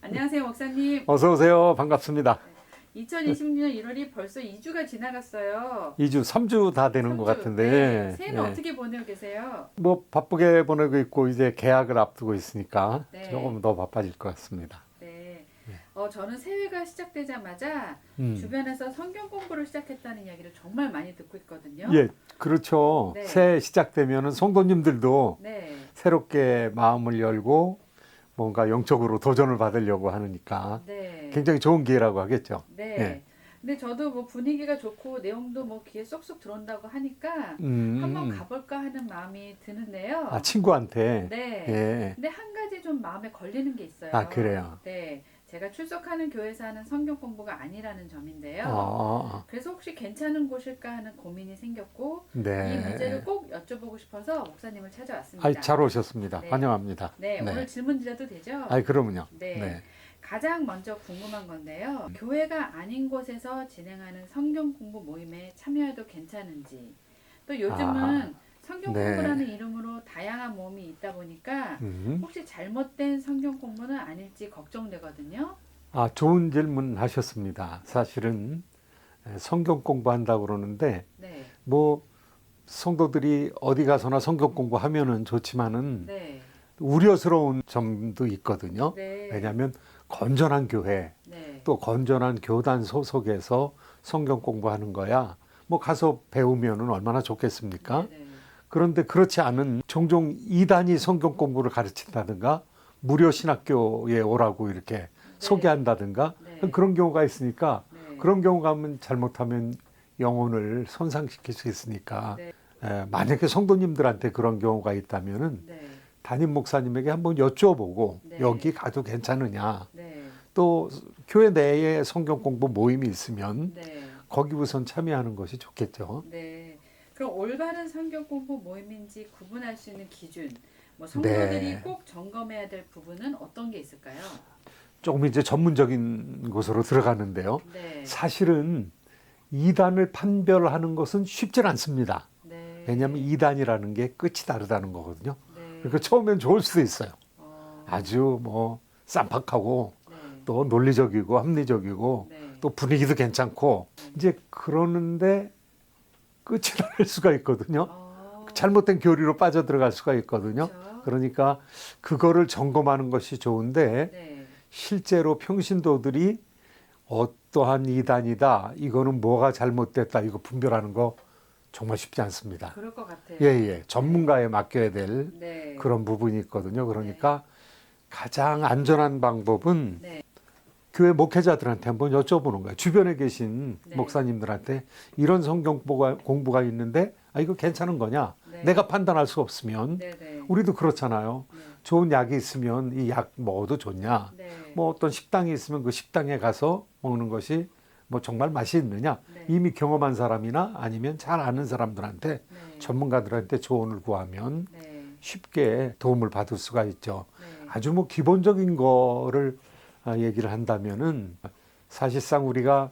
안녕하세요, 목사님. 어서 오세요. 반갑습니다. 2026년 1월이 벌써 2주가 지나갔어요. 2주, 3주 다 되는 것 3주. 같은데. 네. 새해는 예. 어떻게 보내고 계세요? 뭐 바쁘게 보내고 있고 이제 개학을 앞두고 있으니까 네. 조금 더 바빠질 것 같습니다. 네. 저는 새해가 시작되자마자 주변에서 성경 공부를 시작했다는 이야기를 정말 많이 듣고 있거든요. 예, 그렇죠. 네. 새해 시작되면은 성도님들도 네. 새롭게 마음을 열고 뭔가 영적으로 도전을 받으려고 하니까 네. 굉장히 좋은 기회라고 하겠죠. 네. 예. 근데 저도 뭐 분위기가 좋고 내용도 뭐 귀에 쏙쏙 들어온다고 하니까 한번 가볼까 하는 마음이 드는데요. 아, 친구한테. 네. 예. 근데 한 가지 좀 마음에 걸리는 게 있어요. 아, 그래요? 네. 제가 출석하는 교회에서 하는 성경 공부가 아니라는 점인데요. 아, 그래서 혹시 괜찮은 곳일까 하는 고민이 생겼고 네. 이 문제를 꼭 여쭤보고 싶어서 목사님을 찾아왔습니다. 아, 잘 오셨습니다. 네. 환영합니다. 네, 오늘 질문 드려도 되죠? 아, 그러면요. 네. 네. 가장 먼저 궁금한 건데요. 교회가 아닌 곳에서 진행하는 성경 공부 모임에 참여해도 괜찮은지, 또 요즘은 성경 네. 공부라는 이름으로 다양한 모임이 있다 보니까 혹시 잘못된 성경 공부는 아닐지 걱정되거든요. 아, 좋은 질문 하셨습니다. 사실은 성경 공부한다고 그러는데 네. 뭐 성도들이 어디 가서나 성경 공부하면은 좋지만은 네. 우려스러운 점도 있거든요. 네. 왜냐하면 건전한 교회 네. 또 건전한 교단 소속에서 성경 공부하는 거야. 뭐 가서 배우면은 얼마나 좋겠습니까? 네. 그런데 그렇지 않은 종종 이단이 성경 공부를 가르친다든가 무료 신학교에 오라고 이렇게 소개한다든가 네. 그런 경우가 있으니까 네. 그런 경우가 하면 잘못하면 영혼을 손상시킬 수 있으니까 네. 만약에 성도님들한테 그런 경우가 있다면은 네. 담임 목사님에게 한번 여쭤보고 네. 여기 가도 괜찮으냐, 네. 또 교회 내에 성경 공부 모임이 있으면 네. 거기 우선 참여하는 것이 좋겠죠. 네. 그럼 올바른 성경 공부 모임인지 구분할 수 있는 기준, 뭐 성도들이 네. 꼭 점검해야 될 부분은 어떤 게 있을까요? 조금 이제 전문적인 곳으로 들어가는데요. 네. 사실은 이단을 판별하는 것은 쉽지 않습니다. 네. 왜냐하면 이단이라는 게 끝이 다르다는 거거든요. 네. 그러니까 처음엔 좋을 수도 있어요. 어, 아주 뭐 쌈박하고 네. 또 논리적이고 합리적이고 네. 또 분위기도 괜찮고 이제 그러는데 끝이 날 수가 있거든요. 잘못된 교리로 빠져들어갈 수가 있거든요. 그렇죠. 그러니까 그거를 점검하는 것이 좋은데 네. 실제로 평신도들이 어떠한 이단이다, 이거는 뭐가 잘못됐다, 이거 분별하는 거 정말 쉽지 않습니다. 그럴 것 같아요. 예. 전문가에 맡겨야 될 네. 그런 부분이 있거든요. 그러니까 가장 안전한 방법은 네. 교회 목회자들한테 한번 여쭤보는 거예요. 주변에 계신 네. 목사님들한테 이런 성경 공부가 있는데 이거 괜찮은 거냐? 네. 내가 판단할 수 없으면 네. 네. 우리도 그렇잖아요. 네. 좋은 약이 있으면 이 약 먹어도 좋냐? 네. 뭐 어떤 식당이 있으면 그 식당에 가서 먹는 것이 뭐 정말 맛이 있느냐? 네. 이미 경험한 사람이나 아니면 잘 아는 사람들한테 네. 전문가들한테 조언을 구하면 네. 쉽게 도움을 받을 수가 있죠. 네. 아주 뭐 기본적인 거를 얘기를 한다면은 사실상 우리가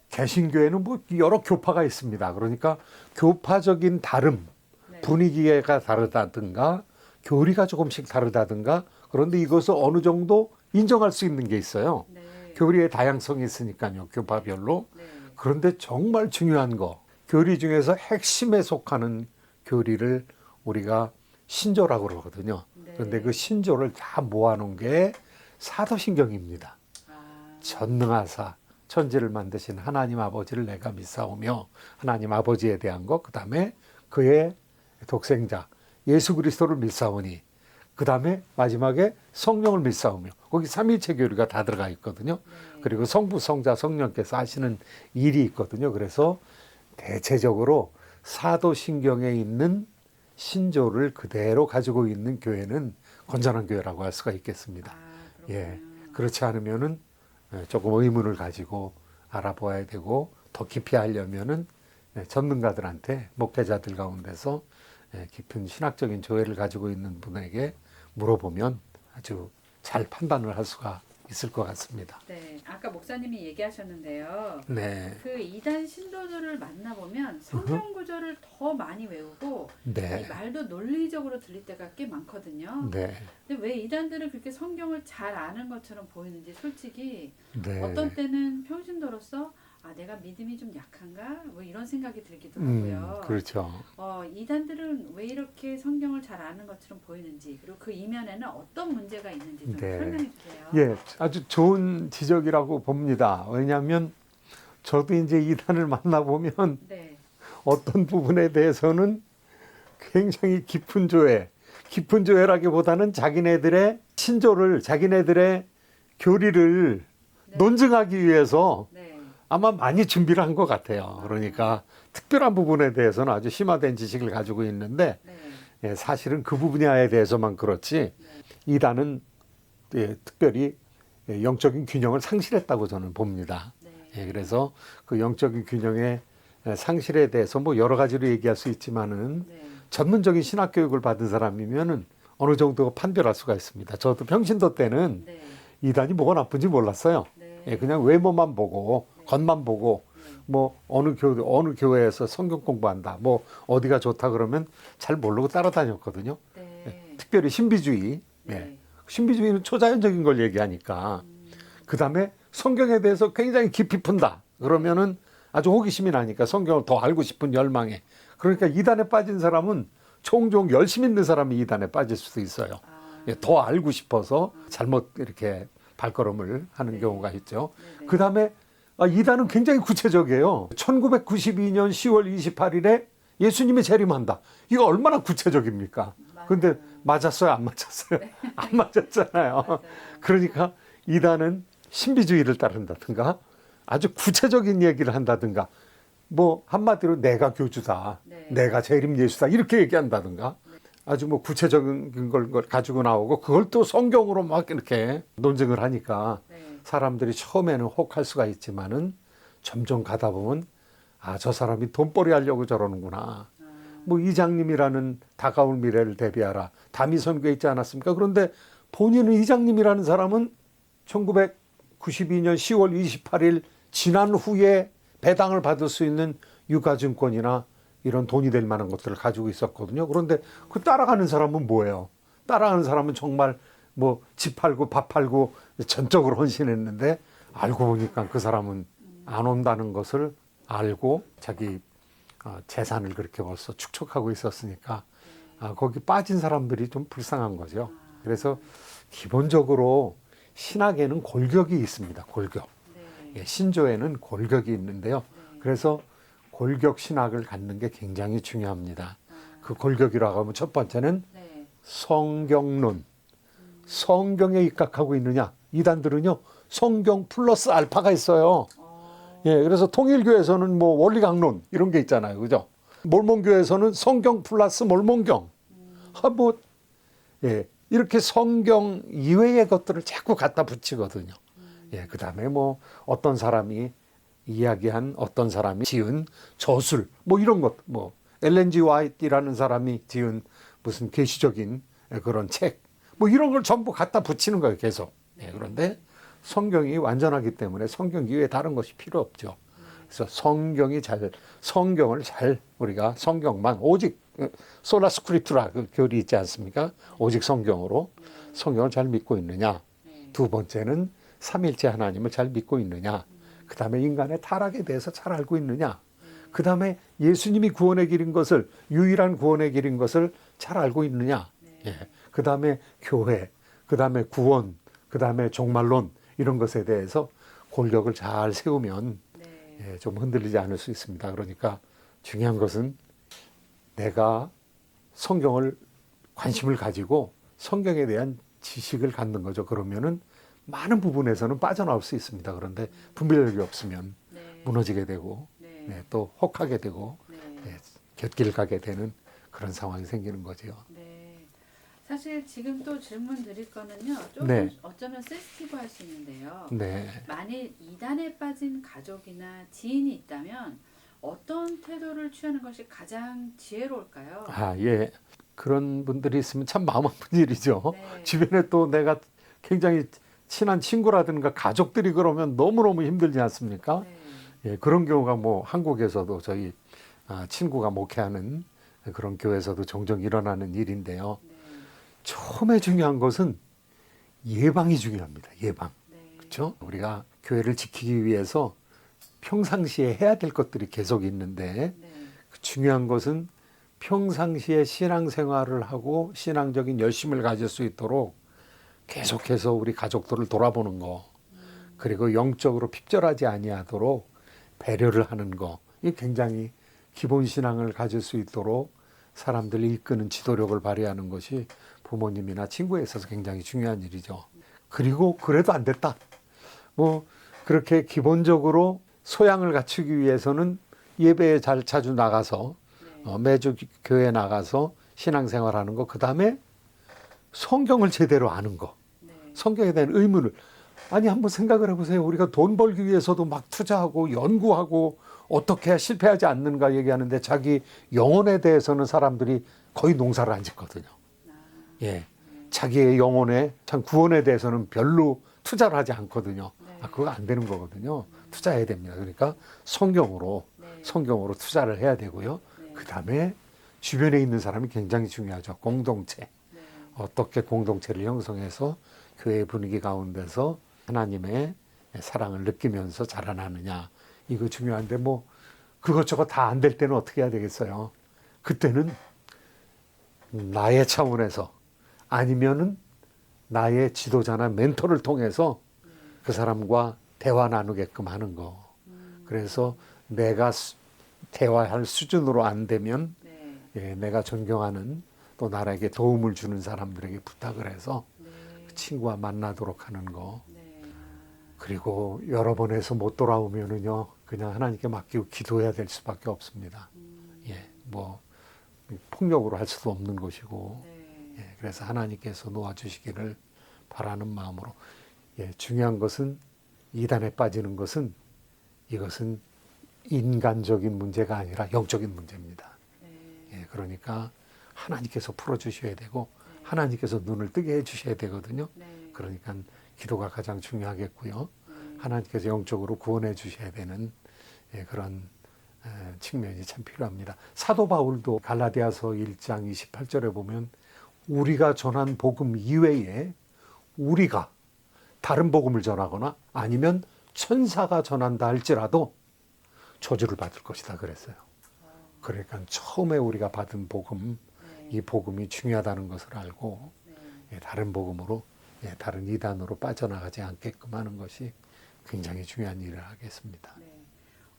개신교회는 뭐 여러 교파가 있습니다. 그러니까 교파적인 다름, 네. 분위기가 다르다든가 교리가 조금씩 다르다든가 그런데 이것을 어느 정도 인정할 수 있는 게 있어요. 네. 교리의 다양성이 있으니까요. 교파별로. 네. 그런데 정말 중요한 거, 교리 중에서 핵심에 속하는 교리를 우리가 신조라고 그러거든요. 네. 그런데 그 신조를 다 모아놓은 게 사도신경입니다. 전능하사 천지를 만드신 하나님 아버지를 내가 믿사오며 하나님 아버지에 대한 것, 그 다음에 그의 독생자 예수 그리스도를 믿사오니, 그 다음에 마지막에 성령을 믿사오며, 거기 삼위일체 교리가 다 들어가 있거든요. 네. 그리고 성부, 성자, 성령께서 하시는 일이 있거든요. 그래서 대체적으로 사도신경에 있는 신조를 그대로 가지고 있는 교회는 건전한 교회라고 할 수가 있겠습니다. 그렇군요. 예, 그렇지 않으면은 조금 의문을 가지고 알아봐야 되고 더 깊이 하려면은 전문가들한테, 목회자들 가운데서 깊은 신학적인 조회를 가지고 있는 분에게 물어보면 아주 잘 판단을 할 수가 있을 것 같습니다. 네, 아까 목사님이 얘기하셨는데요. 네. 그 이단 신도들을 만나보면 성경 구절을 더 많이 외우고 네. 이 말도 논리적으로 들릴 때가 꽤 많거든요. 네. 근데 왜 이단들은 그렇게 성경을 잘 아는 것처럼 보이는지 솔직히 네. 어떤 때는 평신도로서 아 내가 믿음이 좀 약한가? 뭐 이런 생각이 들기도 하고요. 그렇죠. 이단들은 왜 이렇게 성경을 잘 아는 것처럼 보이는지 그리고 그 이면에는 어떤 문제가 있는지 좀 네. 설명해 주세요. 예, 아주 좋은 지적이라고 봅니다. 왜냐하면 저도 이제 이단을 만나보면 네. 어떤 부분에 대해서는 굉장히 깊은 조회라기보다는 자기네들의 신조를, 자기네들의 교리를 네. 논증하기 위해서 네. 아마 많이 준비를 한 것 같아요. 그러니까 특별한 부분에 대해서는 아주 심화된 지식을 가지고 있는데 네. 예, 사실은 그 분야에 대해서만 그렇지 이단은 예, 특별히 영적인 균형을 상실했다고 저는 봅니다. 네. 예, 그래서 그 영적인 균형의 상실에 대해서 뭐 여러 가지로 얘기할 수 있지만은 네. 전문적인 신학 교육을 받은 사람이면은 어느 정도 판별할 수가 있습니다. 저도 평신도 때는 네. 이단이 뭐가 나쁜지 몰랐어요. 네. 예, 그냥 외모만 보고 겉만 보고 뭐 어느 교회에서 성경 공부한다, 뭐 어디가 좋다 그러면 잘 모르고 따라다녔거든요. 네. 예, 특별히 신비주의, 네. 예, 신비주의는 초자연적인 걸 얘기하니까 그 다음에 성경에 대해서 굉장히 깊이 푼다 그러면은 아주 호기심이 나니까 성경을 더 알고 싶은 열망에, 그러니까 이단에 빠진 사람은 종종 열심 있는 사람이 이단에 빠질 수도 있어요. 예, 더 알고 싶어서 잘못 이렇게 발걸음을 하는 네. 경우가 있죠. 네. 그 다음에 이단은 굉장히 구체적이에요. 1992년 10월 28일에 예수님이 재림한다. 이거 얼마나 구체적입니까? 근데 맞았어요? 안 맞았어요? 네. 안 맞았잖아요. 맞아요. 그러니까 이단은 신비주의를 따른다든가 아주 구체적인 얘기를 한다든가 뭐 한마디로 내가 교주다. 네. 내가 재림 예수다. 이렇게 얘기한다든가 아주 뭐 구체적인 걸 가지고 나오고 그걸 또 성경으로 막 이렇게 논증을 하니까 네. 사람들이 처음에는 혹할 수가 있지만은 점점 가다 보면 저 사람이 돈벌이 하려고 저러는구나. 뭐 이장님이라는 다가올 미래를 대비하라. 다미 선교에 있지 않았습니까? 그런데 본인은 이장님이라는 사람은 1992년 10월 28일 지난 후에 배당을 받을 수 있는 유가증권이나 이런 돈이 될 만한 것들을 가지고 있었거든요. 그런데 그 따라가는 사람은 뭐예요? 따라가는 사람은 정말 뭐 집 팔고 밥 팔고 전적으로 헌신했는데 알고 보니까 그 사람은 안 온다는 것을 알고 자기 재산을 그렇게 벌써 축적하고 있었으니까 거기 빠진 사람들이 좀 불쌍한 거죠. 그래서 기본적으로 신학에는 골격이 있습니다. 골격. 네. 예, 신조에는 골격이 있는데요. 그래서 골격 신학을 갖는 게 굉장히 중요합니다. 그 골격이라고 하면 첫 번째는 네. 성경론. 성경에 입각하고 있느냐. 이단들은요. 성경 플러스 알파가 있어요. 예, 그래서 통일교에서는 뭐 원리강론 이런 게 있잖아요. 그죠? 몰몬교에서는 성경 플러스 몰몬경. 예, 이렇게 성경 이외의 것들을 자꾸 갖다 붙이거든요. 예, 그 다음에 뭐 어떤 사람이 이야기한 어떤 사람이 지은 저술 뭐 이런 것, 뭐 엘렌 G 화이트라는 사람이 지은 무슨 계시적인 그런 책 뭐 이런 걸 전부 갖다 붙이는 거예요, 계속. 예, 그런데 성경이 완전하기 때문에 성경 이외에 다른 것이 필요 없죠. 그래서 성경을 잘 우리가 성경만 오직 소라 스크립투라 그 교리 있지 않습니까? 오직 성경으로 성경을 잘 믿고 있느냐. 두 번째는 삼일체 하나님을 잘 믿고 있느냐. 그 다음에 인간의 타락에 대해서 잘 알고 있느냐. 그 다음에 예수님이 구원의 길인 것을, 유일한 구원의 길인 것을 잘 알고 있느냐. 예. 그 다음에 교회, 그 다음에 구원, 그 다음에 종말론 이런 것에 대해서 골격을 잘 세우면 예, 좀 흔들리지 않을 수 있습니다. 그러니까 중요한 것은 내가 성경을 관심을 가지고 성경에 대한 지식을 갖는 거죠. 그러면은 많은 부분에서는 빠져나올 수 있습니다. 그런데 분별력이 없으면 무너지게 되고 또 혹하게 되고 곁길 가게 되는 그런 상황이 생기는 거죠. 네. 사실 지금 또 질문 드릴 거는요. 조금 네. 어쩌면 센시티브할 수 있는데요. 네. 만일 이단에 빠진 가족이나 지인이 있다면 어떤 태도를 취하는 것이 가장 지혜로울까요? 예. 그런 분들이 있으면 참 마음 아픈 일이죠. 네. 주변에 또 내가 굉장히 친한 친구라든가 가족들이 그러면 너무너무 힘들지 않습니까? 네. 예, 그런 경우가 뭐 한국에서도 저희 친구가 목회하는 그런 교회에서도 종종 일어나는 일인데요. 네. 처음에 중요한 것은 예방이 중요합니다. 예방. 네. 그렇죠? 우리가 교회를 지키기 위해서 평상시에 해야 될 것들이 계속 있는데 네. 중요한 것은 평상시에 신앙생활을 하고 신앙적인 열심을 가질 수 있도록 계속해서 우리 가족들을 돌아보는 거, 그리고 영적으로 핍절하지 아니하도록 배려를 하는 거, 이 굉장히 기본 신앙을 가질 수 있도록 사람들을 이끄는 지도력을 발휘하는 것이 부모님이나 친구에 있어서 굉장히 중요한 일이죠. 그리고 그래도 안 됐다. 뭐 그렇게 기본적으로 소양을 갖추기 위해서는 예배에 자주 나가서 네. 매주 교회 나가서 신앙생활하는 거, 그 다음에 성경을 제대로 아는 거, 네. 성경에 대한 의문을 아니 한번 생각을 해보세요. 우리가 돈 벌기 위해서도 막 투자하고 연구하고 어떻게 해야 실패하지 않는가 얘기하는데 자기 영혼에 대해서는 사람들이 거의 농사를 안 짓거든요. 예, 자기의 영혼에 참 구원에 대해서는 별로 투자를 하지 않거든요. 네. 그거 안 되는 거거든요. 투자해야 됩니다. 그러니까 성경으로 투자를 해야 되고요. 네. 그 다음에 주변에 있는 사람이 굉장히 중요하죠. 공동체. 네. 어떻게 공동체를 형성해서 교회 분위기 가운데서 하나님의 사랑을 느끼면서 자라나느냐, 이거 중요한데 뭐 그것저것 다 안 될 때는 어떻게 해야 되겠어요? 그때는 나의 차원에서 아니면은 나의 지도자나 멘토를 통해서 그 사람과 대화 나누게끔 하는 거. 그래서 내가 대화할 수준으로 안 되면 네. 내가 존경하는 또 나에게 도움을 주는 사람들에게 부탁을 해서 네. 그 친구와 만나도록 하는 거. 네. 그리고 여러 번 해서 못 돌아오면은요, 그냥 하나님께 맡기고 기도해야 될 수밖에 없습니다. 예, 뭐 폭력으로 할 수도 없는 것이고, 네. 예, 그래서 하나님께서 놓아주시기를 바라는 마음으로. 예, 중요한 것은 이단에 빠지는 것은 이것은 인간적인 문제가 아니라 영적인 문제입니다. 네. 예, 그러니까 하나님께서 풀어주셔야 되고 하나님께서 눈을 뜨게 해주셔야 되거든요. 네. 그러니까 기도가 가장 중요하겠고요. 네. 하나님께서 영적으로 구원해 주셔야 되는 그런 측면이 참 필요합니다. 사도 바울도 갈라디아서 1장 28절에 보면 우리가 전한 복음 이외에 우리가 다른 복음을 전하거나 아니면 천사가 전한다 할지라도 저주를 받을 것이다 그랬어요. 그러니까 처음에 우리가 받은 복음, 네. 이 복음이 중요하다는 것을 알고 네. 다른 복음으로, 다른 이단으로 빠져나가지 않게끔 하는 것이 굉장히 중요한 일을 하겠습니다. 네.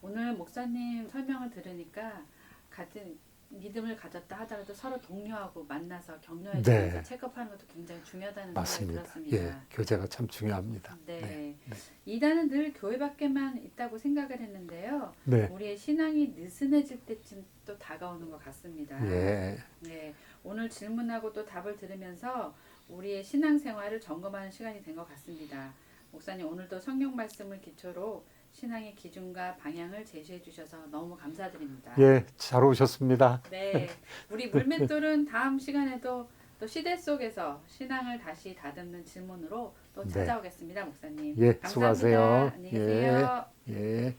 오늘 목사님 설명을 들으니까 같은 믿음을 가졌다 하더라도 서로 독려하고 만나서 격려해주면서 네. 체크하는 것도 굉장히 중요하다는 맞습니다. 생각이 들었습니다. 예, 교제가 참 중요합니다. 네. 이단은 늘 교회 밖에만 있다고 생각을 했는데요. 네. 우리의 신앙이 느슨해질 때쯤 또 다가오는 것 같습니다. 예. 네. 오늘 질문하고 또 답을 들으면서 우리의 신앙생활을 점검하는 시간이 된 것 같습니다. 목사님 오늘도 성경 말씀을 기초로 신앙의 기준과 방향을 제시해 주셔서 너무 감사드립니다. 예, 잘 오셨습니다. 네. 우리 물맷돌은 다음 시간에도 또 시대 속에서 신앙을 다시 다듬는 질문으로 또 네. 찾아오겠습니다, 목사님. 예, 감사합니다. 수고하세요. 안녕히 계세요. 예.